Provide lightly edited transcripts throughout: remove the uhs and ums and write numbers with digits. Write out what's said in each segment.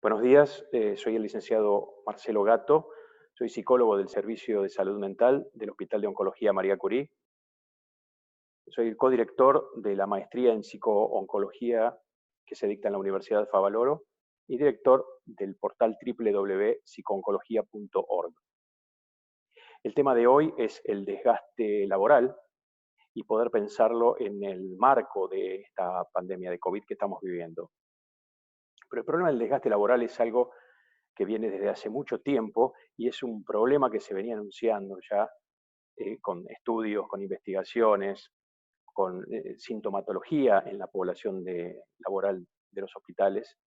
Buenos días, soy el licenciado Marcelo Gato, soy psicólogo del Servicio de Salud Mental del Hospital de Oncología María Curie. Soy el codirector de la maestría en psico-oncología que se dicta en la Universidad Favaloro y director del portal www.psicooncología.org. El tema de hoy es el desgaste laboral y poder pensarlo en el marco de esta pandemia de COVID que estamos viviendo. Pero el problema del desgaste laboral es algo que viene desde hace mucho tiempo y es un problema que se venía anunciando ya con estudios, con investigaciones, con sintomatología en la población laboral de los hospitales.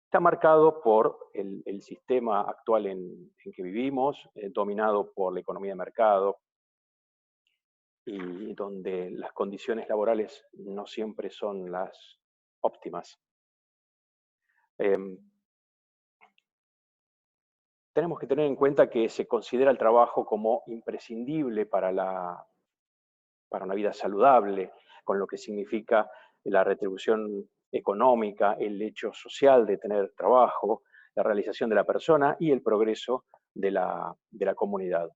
Está marcado por el sistema actual en que vivimos, dominado por la economía de mercado y donde las condiciones laborales no siempre son las óptimas. Tenemos que tener en cuenta que se considera el trabajo como imprescindible para una vida saludable, con lo que significa la retribución económica, el hecho social de tener trabajo, la realización de la persona y el progreso de la comunidad.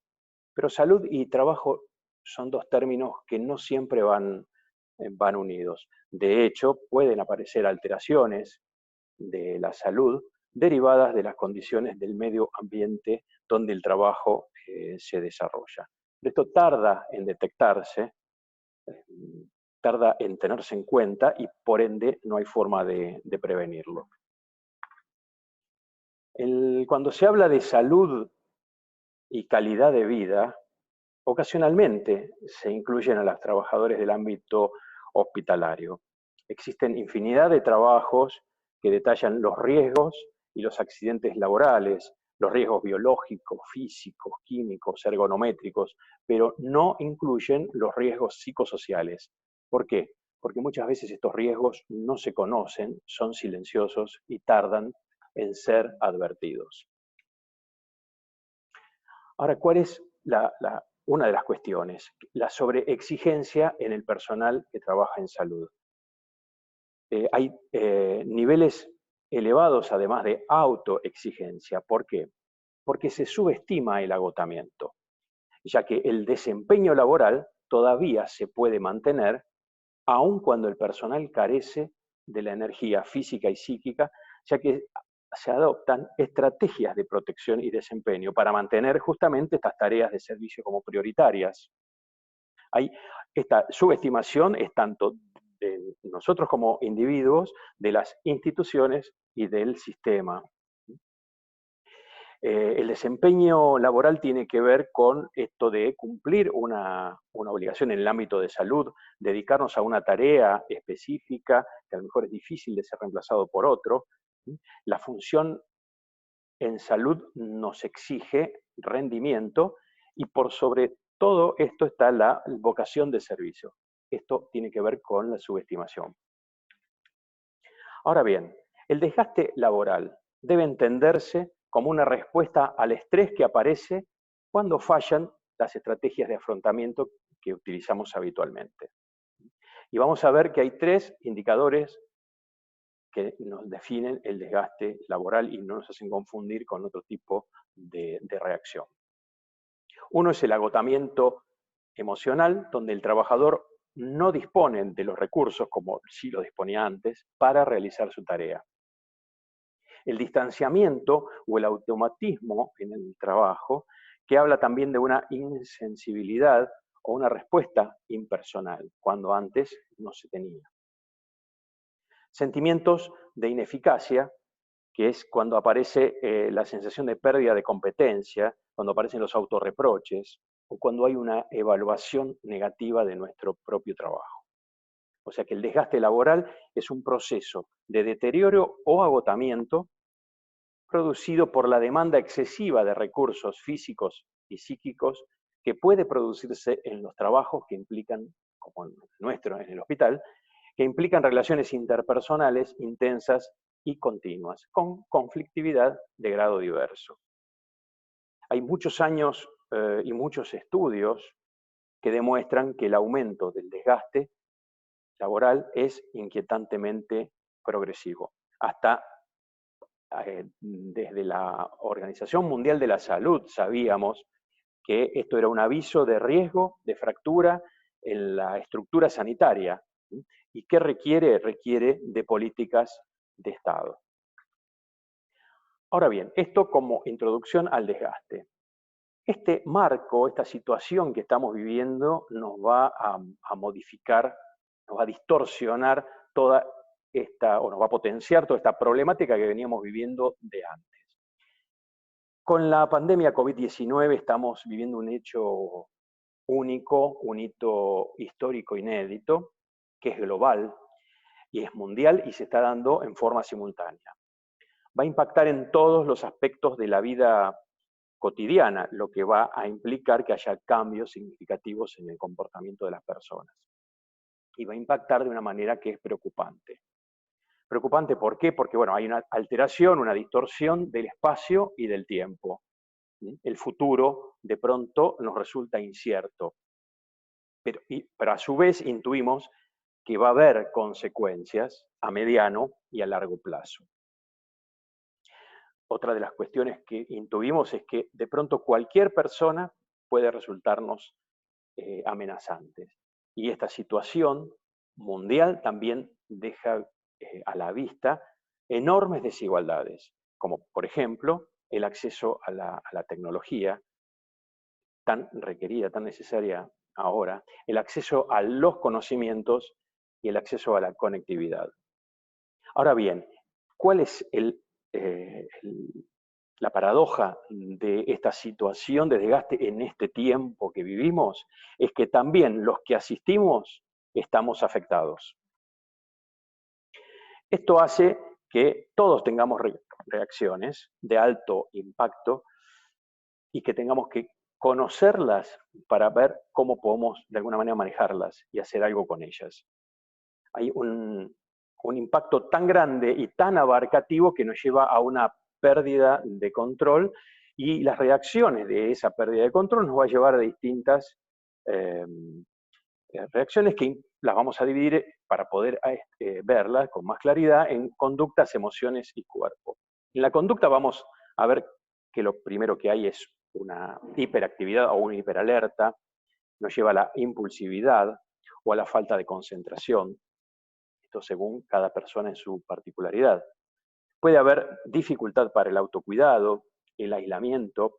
Pero salud y trabajo son dos términos que no siempre van unidos. De hecho, pueden aparecer alteraciones de la salud derivadas de las condiciones del medio ambiente donde el trabajo se desarrolla. Esto tarda en detectarse, eh, tarda en tenerse en cuenta y por ende no hay forma de prevenirlo. Cuando se habla de salud y calidad de vida, ocasionalmente se incluyen a los trabajadores del ámbito hospitalario. Existen infinidad de trabajos que detallan los riesgos y los accidentes laborales, los riesgos biológicos, físicos, químicos, ergonométricos, pero no incluyen los riesgos psicosociales. ¿Por qué? Porque muchas veces estos riesgos no se conocen, son silenciosos y tardan en ser advertidos. Ahora, ¿cuál es una de las cuestiones? La sobreexigencia en el personal que trabaja en salud. Hay niveles elevados, además de autoexigencia. ¿Por qué? Porque se subestima el agotamiento, ya que el desempeño laboral todavía se puede mantener aun cuando el personal carece de la energía física y psíquica, ya que se adoptan estrategias de protección y desempeño para mantener justamente estas tareas de servicio como prioritarias. Esta subestimación es tanto de nosotros como individuos, de las instituciones y del sistema. El desempeño laboral tiene que ver con esto de cumplir una obligación en el ámbito de salud, dedicarnos a una tarea específica, que a lo mejor es difícil de ser reemplazado por otro. La función en salud nos exige rendimiento y por sobre todo esto está la vocación de servicio. Esto tiene que ver con la subestimación. Ahora bien, el desgaste laboral debe entenderse como una respuesta al estrés que aparece cuando fallan las estrategias de afrontamiento que utilizamos habitualmente. Y vamos a ver que hay tres indicadores que nos definen el desgaste laboral y no nos hacen confundir con otro tipo de reacción. Uno es el agotamiento emocional, donde el trabajador no dispone de los recursos, como sí lo disponía antes, para realizar su tarea. El distanciamiento o el automatismo en el trabajo, que habla también de una insensibilidad o una respuesta impersonal, cuando antes no se tenía. Sentimientos de ineficacia, que es cuando aparece la sensación de pérdida de competencia, cuando aparecen los autorreproches o cuando hay una evaluación negativa de nuestro propio trabajo. O sea que el desgaste laboral es un proceso de deterioro o agotamiento producido por la demanda excesiva de recursos físicos y psíquicos que puede producirse en los trabajos que implican, como el nuestro en el hospital, que implican relaciones interpersonales intensas y continuas, con conflictividad de grado diverso. Hay muchos años y muchos estudios que demuestran que el aumento del desgaste laboral es inquietantemente progresivo, hasta desde la Organización Mundial de la Salud sabíamos que esto era un aviso de riesgo de fractura en la estructura sanitaria. ¿Y qué requiere? Requiere de políticas de Estado. Ahora bien, esto como introducción al desgaste. Este marco, esta situación que estamos viviendo nos va a modificar, nos va a distorsionar toda esta, o nos va a potenciar toda esta problemática que veníamos viviendo de antes. Con la pandemia COVID-19 estamos viviendo un hecho único, un hito histórico inédito, que es global y es mundial y se está dando en forma simultánea. Va a impactar en todos los aspectos de la vida cotidiana, lo que va a implicar que haya cambios significativos en el comportamiento de las personas. Y va a impactar de una manera que es preocupante. Preocupante, ¿por qué? Porque bueno, hay una alteración, una distorsión del espacio y del tiempo. El futuro de pronto nos resulta incierto, pero a su vez intuimos que va a haber consecuencias a mediano y a largo plazo. Otra de las cuestiones que intuimos es que de pronto cualquier persona puede resultarnos amenazante. Y esta situación mundial también deja a la vista enormes desigualdades, como por ejemplo el acceso a la tecnología, tan requerida, tan necesaria ahora, el acceso a los conocimientos y el acceso a la conectividad. Ahora bien, ¿cuál es la paradoja de esta situación de desgaste en este tiempo que vivimos? Es que también los que asistimos estamos afectados. Esto hace que todos tengamos reacciones de alto impacto y que tengamos que conocerlas para ver cómo podemos de alguna manera manejarlas y hacer algo con ellas. Hay un impacto tan grande y tan abarcativo que nos lleva a una pérdida de control y las reacciones de esa pérdida de control nos va a llevar a distintas reacciones que las vamos a dividir para poder verlas con más claridad en conductas, emociones y cuerpo. En la conducta vamos a ver que lo primero que hay es una hiperactividad o una hiperalerta, nos lleva a la impulsividad o a la falta de concentración, esto según cada persona en su particularidad. Puede haber dificultad para el autocuidado, el aislamiento,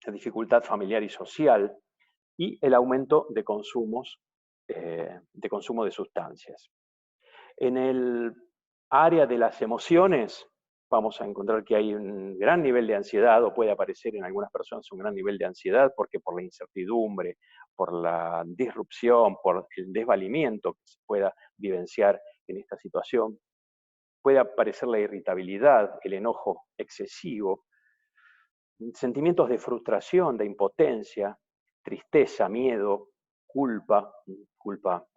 la dificultad familiar y social y el aumento de consumos, de consumo de sustancias. En el área de las emociones vamos a encontrar que hay un gran nivel de ansiedad, o puede aparecer en algunas personas un gran nivel de ansiedad, porque por la incertidumbre, por la disrupción, por el desvalimiento que se pueda vivenciar en esta situación, puede aparecer la irritabilidad, el enojo excesivo, sentimientos de frustración, de impotencia, tristeza, miedo, culpa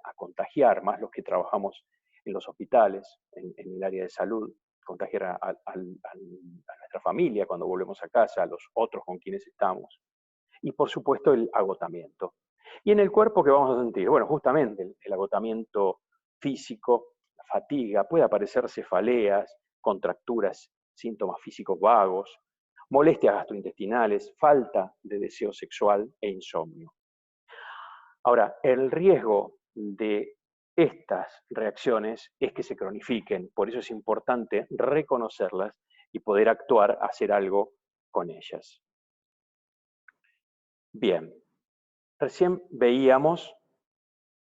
a contagiar, más los que trabajamos en los hospitales, en el área de salud, contagiar a nuestra familia cuando volvemos a casa, a los otros con quienes estamos. Y por supuesto el agotamiento. Y en el cuerpo, ¿qué vamos a sentir? Bueno, justamente el agotamiento físico, la fatiga, puede aparecer cefaleas, contracturas, síntomas físicos vagos, molestias gastrointestinales, falta de deseo sexual e insomnio. Ahora, el riesgo de estas reacciones es que se cronifiquen, por eso es importante reconocerlas y poder actuar, hacer algo con ellas. Bien, recién veíamos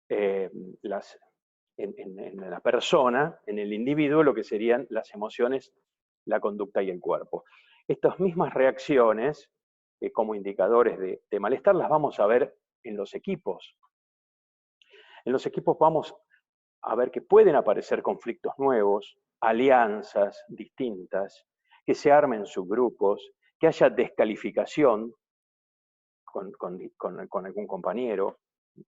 en la persona, en el individuo, lo que serían las emociones, la conducta y el cuerpo. Estas mismas reacciones, como indicadores de malestar, las vamos a ver en los equipos. En los equipos vamos a ver que pueden aparecer conflictos nuevos, alianzas distintas, que se armen subgrupos, que haya descalificación con algún compañero.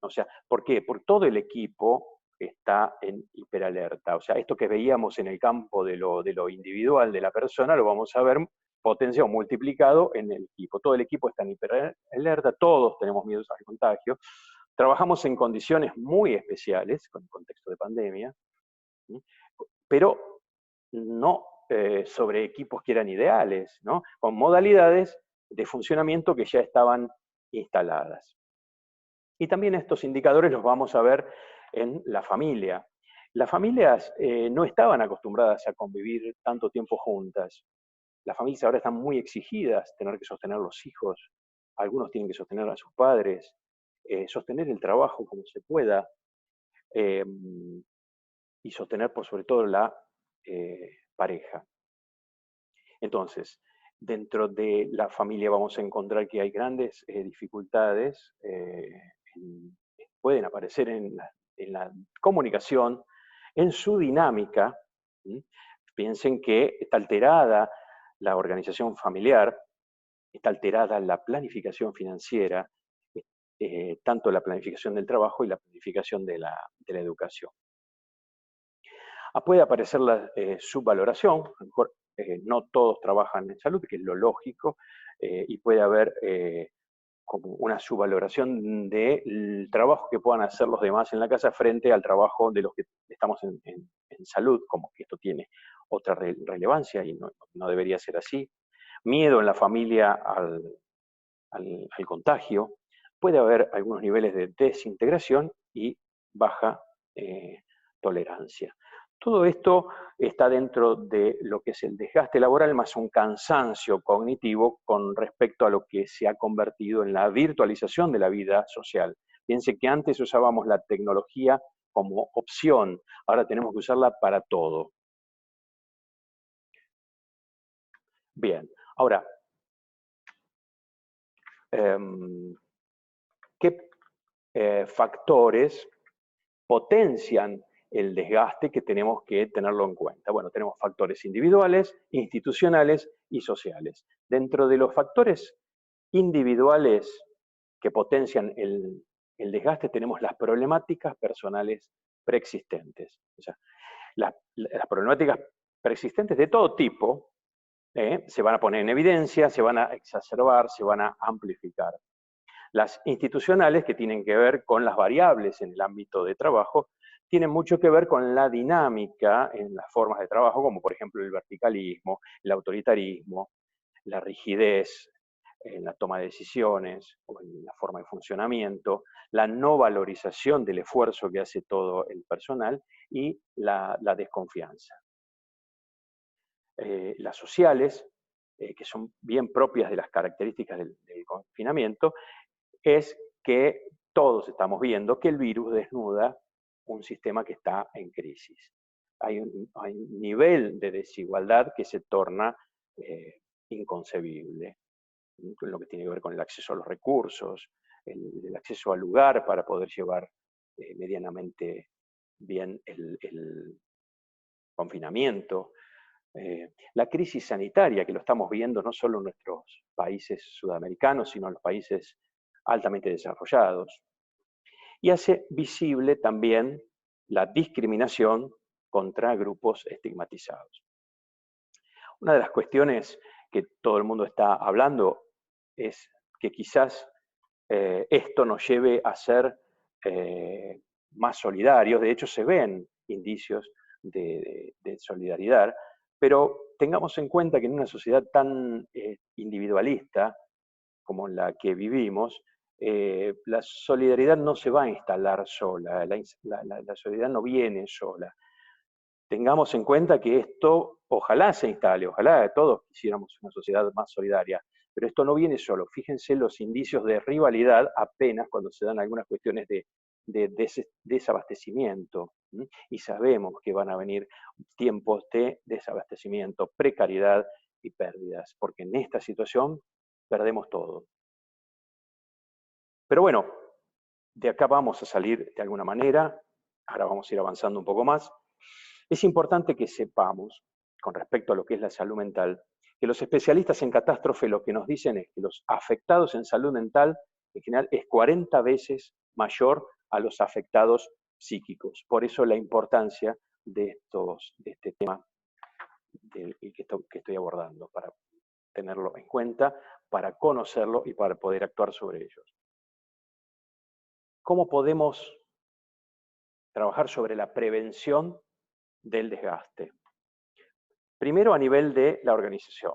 O sea, ¿por qué? Porque todo el equipo está en hiperalerta. O sea, esto que veíamos en el campo de lo individual de la persona, lo vamos a ver potenciado, multiplicado en el equipo. Todo el equipo está en hiperalerta, todos tenemos miedo al contagio. Trabajamos en condiciones muy especiales, con el contexto de pandemia, pero no sobre equipos que eran ideales, ¿no? Con modalidades de funcionamiento que ya estaban instaladas. Y también estos indicadores los vamos a ver en la familia. Las familias no estaban acostumbradas a convivir tanto tiempo juntas. Las familias ahora están muy exigidas, tener que sostener los hijos, algunos tienen que sostener a sus padres, sostener el trabajo como se pueda, eh, y sostener por sobre todo la pareja. Entonces, dentro de la familia vamos a encontrar que hay grandes dificultades, pueden aparecer en la comunicación, en su dinámica. ¿Sí? Piensen que está alterada la organización familiar, está alterada la planificación financiera, tanto la planificación del trabajo y la planificación de la educación. Puede aparecer la subvaloración, a lo mejor no todos trabajan en salud, que es lo lógico, y puede haber como una subvaloración del trabajo que puedan hacer los demás en la casa frente al trabajo de los que estamos en salud, como que esto tiene otra relevancia y no debería ser así. Miedo en la familia al contagio. Puede haber algunos niveles de desintegración y baja tolerancia. Todo esto está dentro de lo que es el desgaste laboral más un cansancio cognitivo con respecto a lo que se ha convertido en la virtualización de la vida social. Piense que antes usábamos la tecnología como opción, ahora tenemos que usarla para todo. Bien, ahora, ¿qué factores potencian el desgaste que tenemos que tenerlo en cuenta? Bueno, tenemos factores individuales, institucionales y sociales. Dentro de los factores individuales que potencian el desgaste tenemos las problemáticas personales preexistentes. O sea, las problemáticas preexistentes de todo tipo se van a poner en evidencia, se van a exacerbar, se van a amplificar. Las institucionales, que tienen que ver con las variables en el ámbito de trabajo, tienen mucho que ver con la dinámica en las formas de trabajo, como por ejemplo el verticalismo, el autoritarismo, la rigidez en la toma de decisiones o en la forma de funcionamiento, la no valorización del esfuerzo que hace todo el personal y la desconfianza. Las sociales, que son bien propias de las características del confinamiento, es que todos estamos viendo que el virus desnuda un sistema que está en crisis. Hay un nivel de desigualdad que se torna inconcebible, lo que tiene que ver con el acceso a los recursos, el acceso al lugar para poder llevar medianamente bien el confinamiento, la crisis sanitaria, que lo estamos viendo no solo en nuestros países sudamericanos, sino en los países altamente desarrollados. Y hace visible también la discriminación contra grupos estigmatizados. Una de las cuestiones que todo el mundo está hablando es que quizás esto nos lleve a ser más solidarios. De hecho, se ven indicios de solidaridad, pero tengamos en cuenta que en una sociedad tan individualista como la que vivimos, la solidaridad no se va a instalar sola, la solidaridad no viene sola. Tengamos en cuenta que esto ojalá se instale, ojalá todos quisiéramos una sociedad más solidaria, pero esto no viene solo. Fíjense los indicios de rivalidad apenas cuando se dan algunas cuestiones de desabastecimiento. Y sabemos que van a venir tiempos de desabastecimiento, precariedad y pérdidas, porque en esta situación perdemos todo. Pero bueno, de acá vamos a salir de alguna manera, ahora vamos a ir avanzando un poco más. Es importante que sepamos, con respecto a lo que es la salud mental, que los especialistas en catástrofe lo que nos dicen es que los afectados en salud mental en general es 40 veces mayor a los afectados psíquicos. Por eso la importancia de este tema que estoy abordando, para tenerlo en cuenta, para conocerlo y para poder actuar sobre ellos. ¿Cómo podemos trabajar sobre la prevención del desgaste? Primero, a nivel de la organización.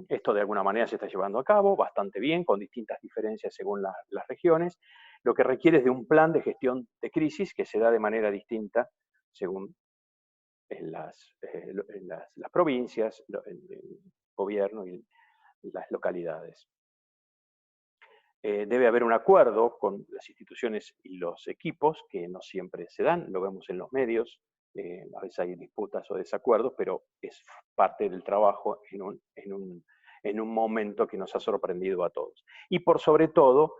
Esto de alguna manera se está llevando a cabo bastante bien, con distintas diferencias según las regiones. Lo que requiere es de un plan de gestión de crisis que se da de manera distinta según las provincias, el gobierno y las localidades. Debe haber un acuerdo con las instituciones y los equipos, que no siempre se dan, lo vemos en los medios, a veces hay disputas o desacuerdos, pero es parte del trabajo en un momento que nos ha sorprendido a todos. Y por sobre todo,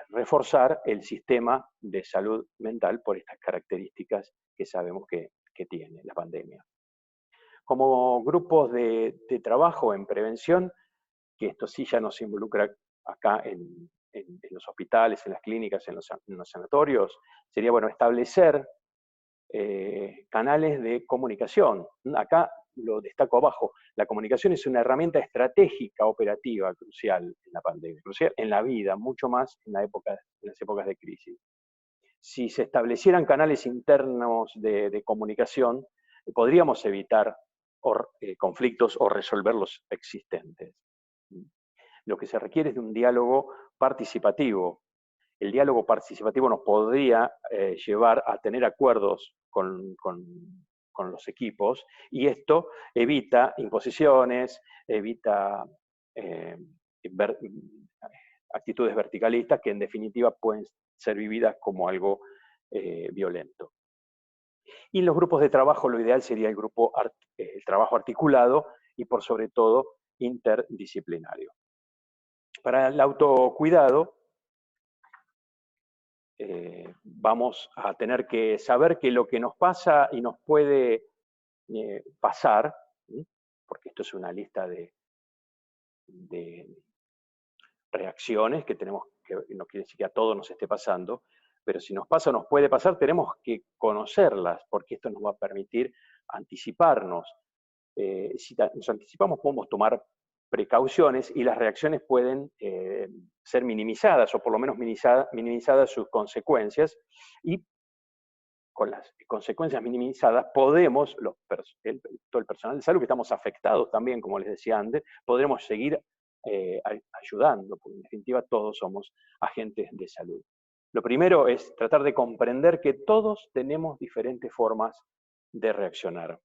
reforzar el sistema de salud mental por estas características que sabemos que tiene la pandemia. Como grupos de trabajo en prevención, que esto sí ya nos involucra acá en los hospitales, en las clínicas, en los sanatorios, sería bueno establecer canales de comunicación. Acá lo destaco abajo, la comunicación es una herramienta estratégica, operativa, crucial en la pandemia, crucial en la vida, mucho más en las épocas de crisis. Si se establecieran canales internos de comunicación, podríamos evitar conflictos o resolver los existentes. Lo que se requiere es de un diálogo participativo. El diálogo participativo nos podría llevar a tener acuerdos con los equipos, y esto evita imposiciones, evita actitudes verticalistas que en definitiva pueden ser vividas como algo violento. Y en los grupos de trabajo lo ideal sería el trabajo articulado y por sobre todo interdisciplinario. Para el autocuidado, vamos a tener que saber que lo que nos pasa y nos puede pasar, porque esto es una lista de reacciones que tenemos, que no quiere decir que a todos nos esté pasando, pero si nos pasa o nos puede pasar, tenemos que conocerlas, porque esto nos va a permitir anticiparnos. Si nos anticipamos, podemos tomar precauciones y las reacciones pueden ser minimizadas, o por lo menos minimizadas sus consecuencias, y con las consecuencias minimizadas podemos, todo el personal de salud, que estamos afectados también, como les decía antes, podremos seguir ayudando, porque en definitiva todos somos agentes de salud. Lo primero es tratar de comprender que todos tenemos diferentes formas de reaccionar.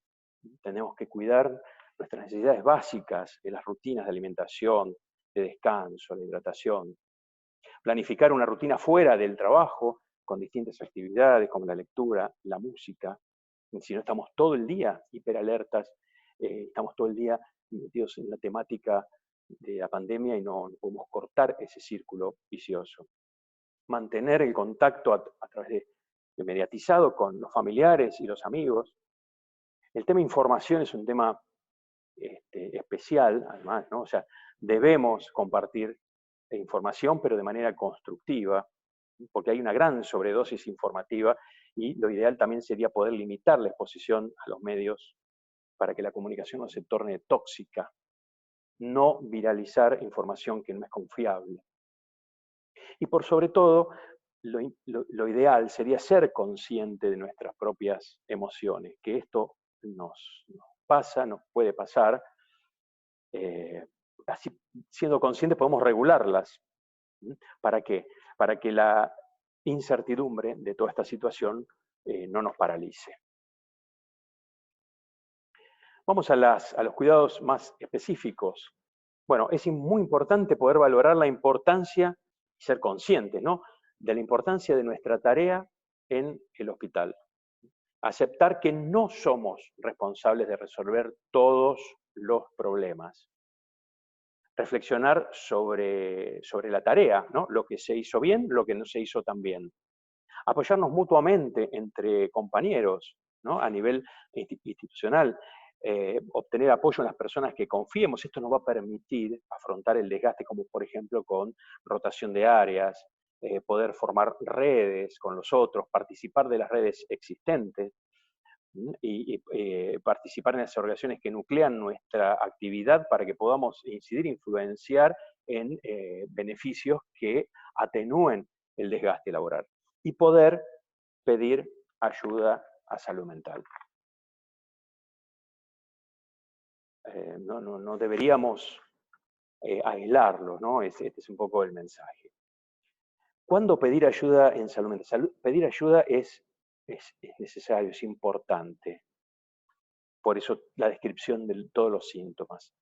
Tenemos que cuidar nuestras necesidades básicas, de las rutinas de alimentación, de descanso, de hidratación. Planificar una rutina fuera del trabajo, con distintas actividades como la lectura, la música. Si no, estamos todo el día hiperalertas, estamos todo el día metidos en la temática de la pandemia y no podemos cortar ese círculo vicioso. Mantener el contacto a través de mediatizado con los familiares y los amigos. El tema información es un tema especial, además, ¿no? O sea, debemos compartir información, pero de manera constructiva, porque hay una gran sobredosis informativa y lo ideal también sería poder limitar la exposición a los medios para que la comunicación no se torne tóxica. No viralizar información que no es confiable. Y por sobre todo, lo ideal sería ser consciente de nuestras propias emociones, que esto nos pasa, nos puede pasar. Así, siendo conscientes, podemos regularlas. ¿Para qué? Para que la incertidumbre de toda esta situación no nos paralice. Vamos a los cuidados más específicos. Bueno, es muy importante poder valorar la importancia y ser conscientes, ¿no?, de la importancia de nuestra tarea en el hospital. Aceptar que no somos responsables de resolver todos los problemas. Reflexionar sobre la tarea, ¿no?, lo que se hizo bien, lo que no se hizo tan bien. Apoyarnos mutuamente entre compañeros, ¿no?, a nivel institucional. Obtener apoyo en las personas que confiemos. Esto nos va a permitir afrontar el desgaste, como por ejemplo con rotación de áreas, poder formar redes con los otros, participar de las redes existentes y participar en las organizaciones que nuclean nuestra actividad para que podamos incidir, influenciar en beneficios que atenúen el desgaste laboral y poder pedir ayuda a salud mental. no deberíamos aislarlos, ¿no? Este es un poco el mensaje. ¿Cuándo pedir ayuda en salud mental? Pedir ayuda es necesario, es importante. Por eso la descripción de todos los síntomas.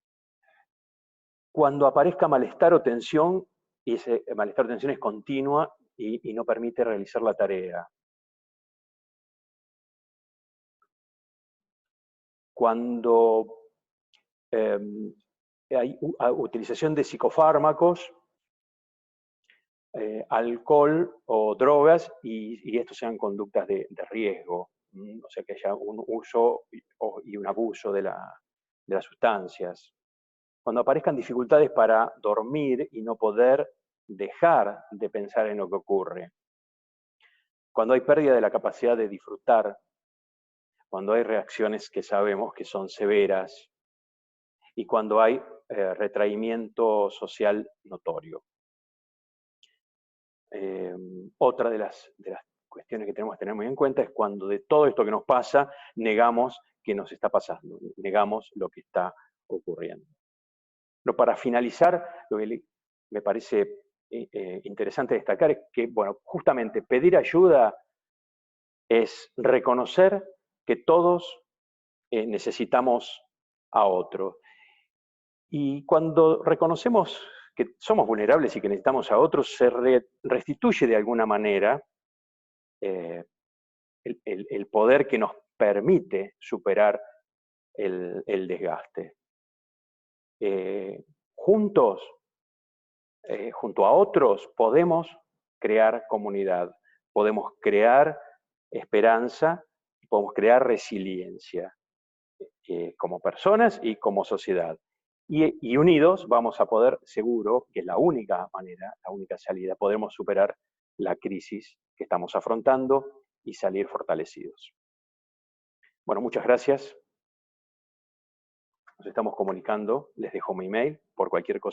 Cuando aparezca malestar o tensión, y ese malestar o tensión es continua y no permite realizar la tarea. Cuando hay utilización de psicofármacos, alcohol o drogas, y estos sean conductas de riesgo, o sea, que haya un uso y un abuso de las sustancias. Cuando aparezcan dificultades para dormir y no poder dejar de pensar en lo que ocurre. Cuando hay pérdida de la capacidad de disfrutar, cuando hay reacciones que sabemos que son severas y cuando hay retraimiento social notorio. Otra de las cuestiones que tenemos que tener muy en cuenta es cuando de todo esto que nos pasa, negamos que nos está pasando, negamos lo que está ocurriendo. Pero para finalizar, lo que me parece interesante destacar es que, bueno, justamente pedir ayuda es reconocer que todos necesitamos a otro. Y cuando reconocemos que somos vulnerables y que necesitamos a otros, se restituye de alguna manera el poder que nos permite superar el desgaste. Juntos, junto a otros, podemos crear comunidad, podemos crear esperanza, podemos crear resiliencia como personas y como sociedad. Y unidos vamos a poder, seguro, que es la única manera, la única salida, podemos superar la crisis que estamos afrontando y salir fortalecidos. Bueno, muchas gracias. Nos estamos comunicando, les dejo mi email por cualquier cosa.